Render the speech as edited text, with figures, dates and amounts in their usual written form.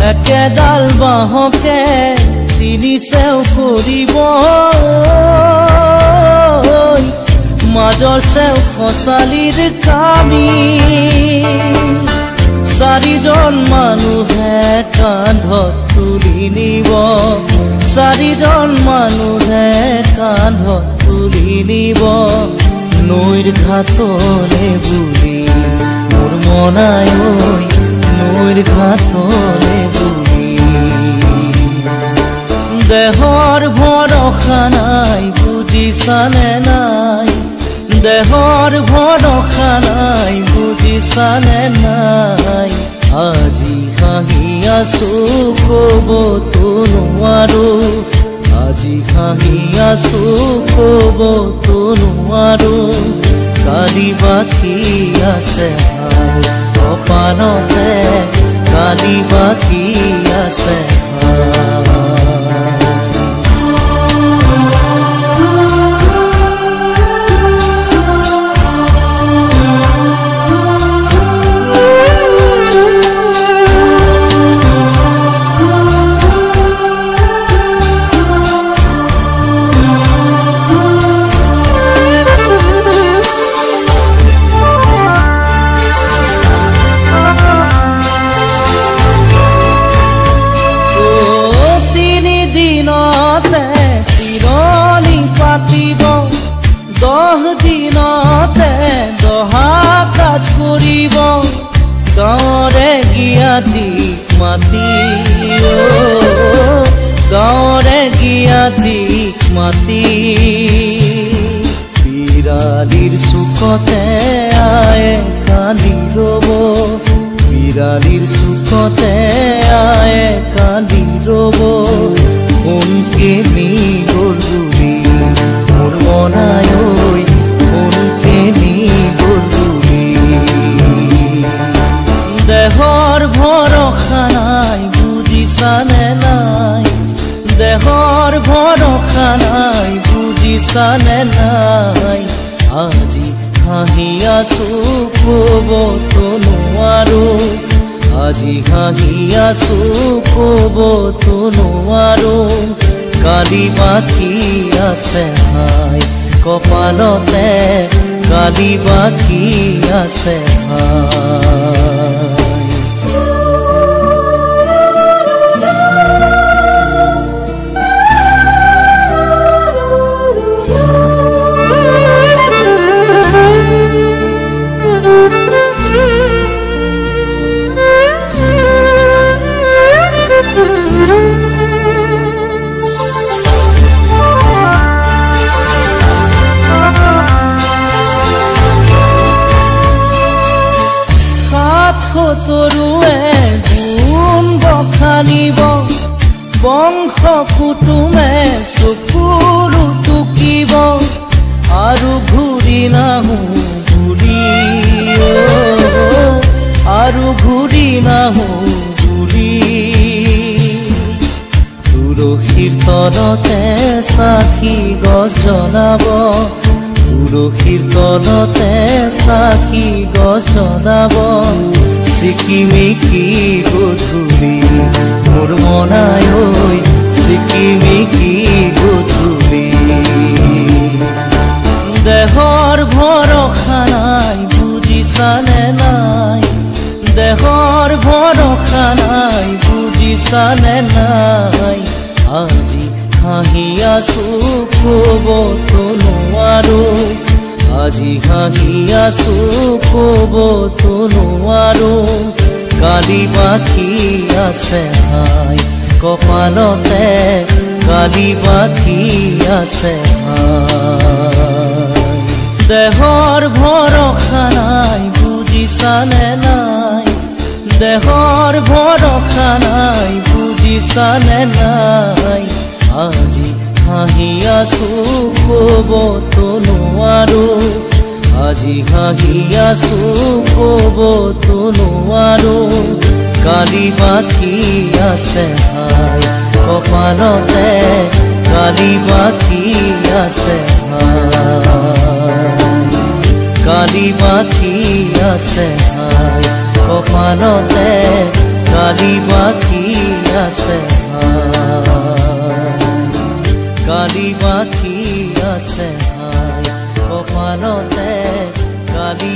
একেডাল বাহকে তিনি চেও কৰিব মাজৰ চেও খচালিৰ কামি চাৰিজন মানুহে কান্ধত তুলি নিব চাৰিজন মানুহে কান্ধত তুলি নিব নৈৰ ঘাটলে বুলি মোৰ মনাই নৈৰ ঘাটলে বুলি দেহৰ ভৰসা নাই বুজিছানে নাই দেহৰ ভৰসা নাই বুজিছানে নাই আজি হাঁহি আছো ক'বতো নোৱাৰো আজি হাঁহি আছো ক'বতো নোৱাৰো কালি বাকী আছে কপালতে কালি বাকী আছে গাঁৱৰে জ্ঞাতিক মাতি গাঁৱৰে জ্ঞাতিক মাতি বিৰালিৰ চুকতে আয়ে কান্দি ৰ'ব বিৰালিৰ চুকতে আয়ে কান্দি ৰ'ব কোনকে নি গ'ল বুলি মোৰ মনাই কোনকে নি গ'ল বুলি দেহৰ ভৰসা নাই বুজিছানে নাই দেহৰ ভৰসা নাই বুজিছানে নাই আজি হাঁহি আছো ক'বতো নোৱাৰো আজি হাঁহি আছো ক'বতো নোৱাৰো কালি বাকী আছে হাই কপালতে কালি বাকী আছে হাই তৰুৱে গুণ বখানিব বংশ কুটুমে চকুলো টুকিব আৰু ঘূৰি নাহো বুলি আৰু ঘূৰি নাহো বুলি তুলসীৰ তলতে চাকি গছ জ্বলাব তুলসীৰ তলতে চাকি গছ জ্বলাব চিকিমিকি গধূলি মোৰ মনাই চিকিমিকি গধূলি দেহৰ ভৰসা নাই বুজিছানে নাই দেহৰ ভৰসা নাই বুজিছানে নাই আজি হাঁহি আছো ক'বতো নোৱাৰো আজি হাঁহি আছো ক'বতো নোৱাৰো কালি বাকী আছে হাই কপালতে কালি বাকী আছে হাই দেহৰ ভৰসা নাই বুজিছানে নাই দেহৰ ভৰসা নাই বুজিছানে নাই আজি হাঁহি আছো ক'বতো নোৱাৰো আজি হাঁহি আছো ক'বতো নোৱাৰো কালি বাকী আছে হাই কপালতে কালি বাকী আছে কালি বাকী আছে হাই কপালতে কালি বাকী আছে কালি বাকী আছে হাই কপালতে কালি